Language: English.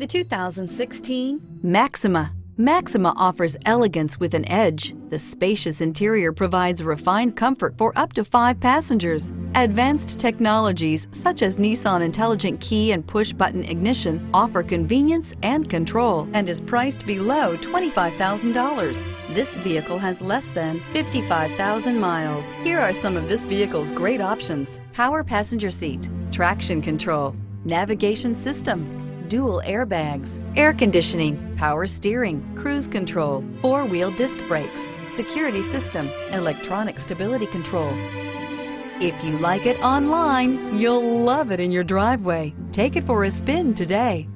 The 2016 Maxima. Maxima offers elegance with an edge. The spacious interior provides refined comfort for up to 5 passengers. Advanced technologies such as Nissan Intelligent Key and Push-Button Ignition offer convenience and control and is priced below $25,000. This vehicle has less than 55,000 miles. Here are some of this vehicle's great options: power passenger seat, traction control, navigation system, dual airbags, air conditioning, power steering, cruise control, 4-wheel disc brakes, security system, electronic stability control. If you like it online, you'll love it in your driveway. Take it for a spin today.